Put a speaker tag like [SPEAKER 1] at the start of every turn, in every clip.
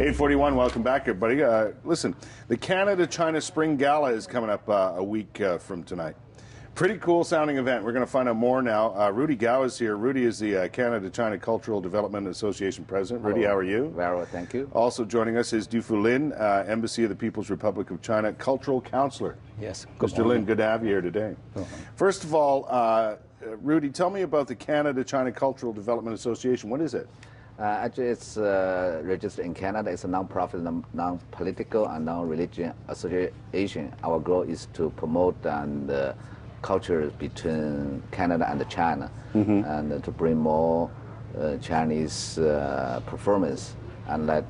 [SPEAKER 1] 8:41, welcome back, everybody. Listen, the Canada-China Spring Gala is coming up a week from tonight. Pretty cool sounding event. We're going to find out more now. Rudy Gao is here. Rudy is the Canada-China Cultural Development Association president. Rudy, how are you?
[SPEAKER 2] Very well, thank you.
[SPEAKER 1] Also joining us is Dufu Lin, Embassy of the People's Republic of China Cultural Counselor.
[SPEAKER 2] Yes.
[SPEAKER 1] Mr. Lin, good to have you here today. First of all, Rudy, tell me about the Canada-China Cultural Development Association. What is it?
[SPEAKER 2] Actually, it's registered in Canada. It's a non-profit, non-political, and non-religion association. Our goal is to promote the culture between Canada and China, and to bring more Chinese performance and let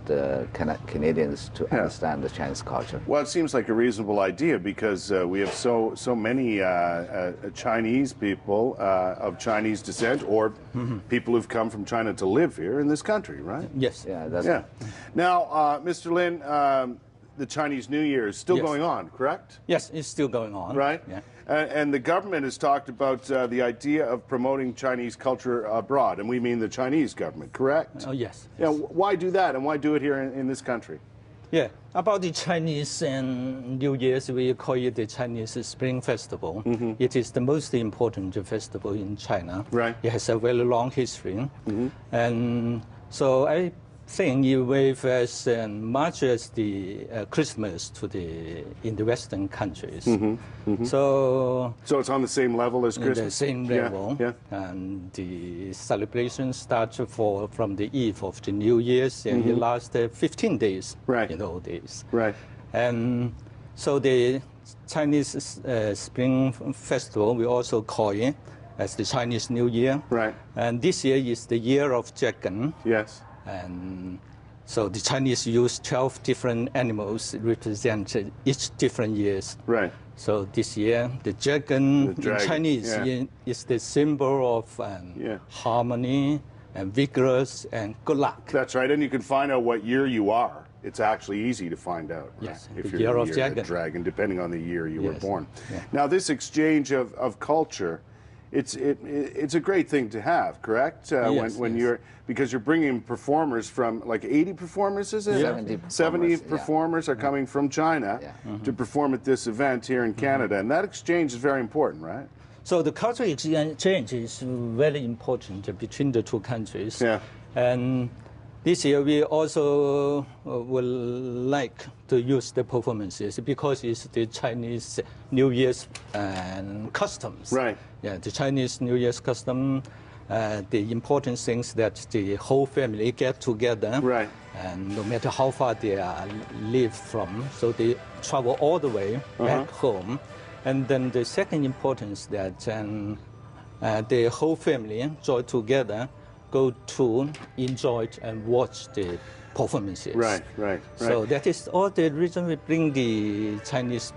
[SPEAKER 2] Canadians to understand the Chinese culture.
[SPEAKER 1] Well, it seems like a reasonable idea because we have so many Chinese people of Chinese descent or people who've come from China to live here in this country, right?
[SPEAKER 2] Yes. Yeah. That's
[SPEAKER 1] Now, Mr. Lin, the Chinese New Year is still going on, correct?
[SPEAKER 3] Yes, it's still going on.
[SPEAKER 1] Right?
[SPEAKER 3] Yeah.
[SPEAKER 1] And the government has talked about the idea of promoting Chinese culture abroad, and we mean the Chinese government, correct?
[SPEAKER 3] Oh, yes.
[SPEAKER 1] Yeah. Why do that, and why do it here in this country?
[SPEAKER 3] Yeah, about the Chinese and New Year's, we call it the Chinese Spring Festival. It is the most important festival in China.
[SPEAKER 1] Right.
[SPEAKER 3] It has a very long history. And so I think it waves as much as the Christmas in the Western countries. So
[SPEAKER 1] it's on the same level as Christmas?
[SPEAKER 3] The same level.
[SPEAKER 1] Yeah.
[SPEAKER 3] And the celebration starts from the eve of the New Year's, and it lasts 15 days in all days.
[SPEAKER 1] Right.
[SPEAKER 3] And so the Chinese Spring Festival, we also call it as the Chinese New Year.
[SPEAKER 1] Right.
[SPEAKER 3] And this year is the year of dragon.
[SPEAKER 1] Yes.
[SPEAKER 3] And so the Chinese use 12 different animals represent each different years.
[SPEAKER 1] Right.
[SPEAKER 3] So this year, the dragon in Chinese is the symbol of harmony and vigorous and good luck.
[SPEAKER 1] That's right, and you can find out what year you are. It's actually easy to find out. Right?
[SPEAKER 3] Yes,
[SPEAKER 1] if
[SPEAKER 3] the
[SPEAKER 1] you're
[SPEAKER 3] year of
[SPEAKER 1] dragon, depending on the year you were born.
[SPEAKER 3] Yeah.
[SPEAKER 1] Now, this exchange of culture, it's a great thing to have, correct? Because you're bringing performers from like 80 performers, is it? 70 performers are coming from China to perform at this event here in Canada, and that exchange is very important, right?
[SPEAKER 3] So the cultural exchange is very important between the two countries. Yeah. And this year we also will like to use the performances because it's the Chinese New Year's customs.
[SPEAKER 1] Right.
[SPEAKER 3] Yeah, the Chinese New Year's custom, the important things that the whole family get together. Right. And no matter how far they live from, so they travel all the way back home. And then the second importance that the whole family join together, go to enjoy and watch the performances. Right. So that is all the reason we bring the Chinese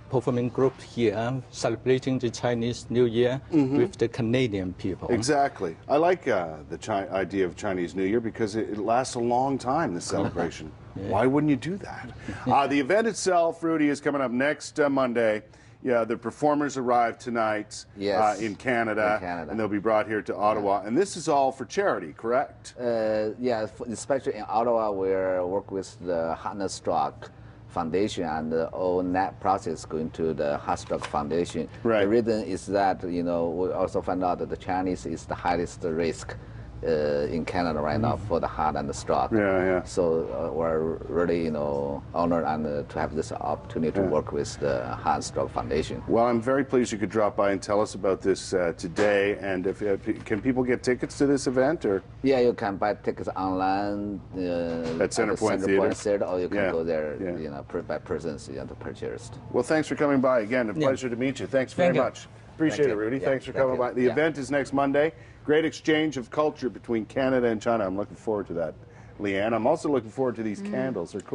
[SPEAKER 3] performing group here, celebrating the Chinese New Year with the Canadian people.
[SPEAKER 1] Exactly. I like the idea of Chinese New Year because it lasts a long time, the celebration. Why wouldn't you do that? The event itself, Rudy, is coming up next Monday. Yeah, the performers arrive tonight in Canada, and they'll be brought here to Ottawa. And this is all for charity, correct?
[SPEAKER 2] Yeah, especially in Ottawa, we work with the Heart-Stroke Foundation, and all net process going to the Heart-Stroke Foundation. Right. The reason is that, we also found out that the Chinese is the highest risk in Canada right now for the heart and the stroke. So we're really, honored and to have this opportunity to work with the Heart-Stroke Foundation.
[SPEAKER 1] Well, I'm very pleased you could drop by and tell us about this today. And can people get tickets to this event, or?
[SPEAKER 2] Yeah, you can buy tickets online
[SPEAKER 1] at Centerpoint Theatre,
[SPEAKER 2] or you can go there, by persons to purchase.
[SPEAKER 1] Well, thanks for coming by again. A pleasure to meet you. Thanks very much. Appreciate it, Rudy. Thanks for coming by. The event is next Monday. Great exchange of culture between Canada and China. I'm looking forward to that, Leanne. I'm also looking forward to these candles. They're cool.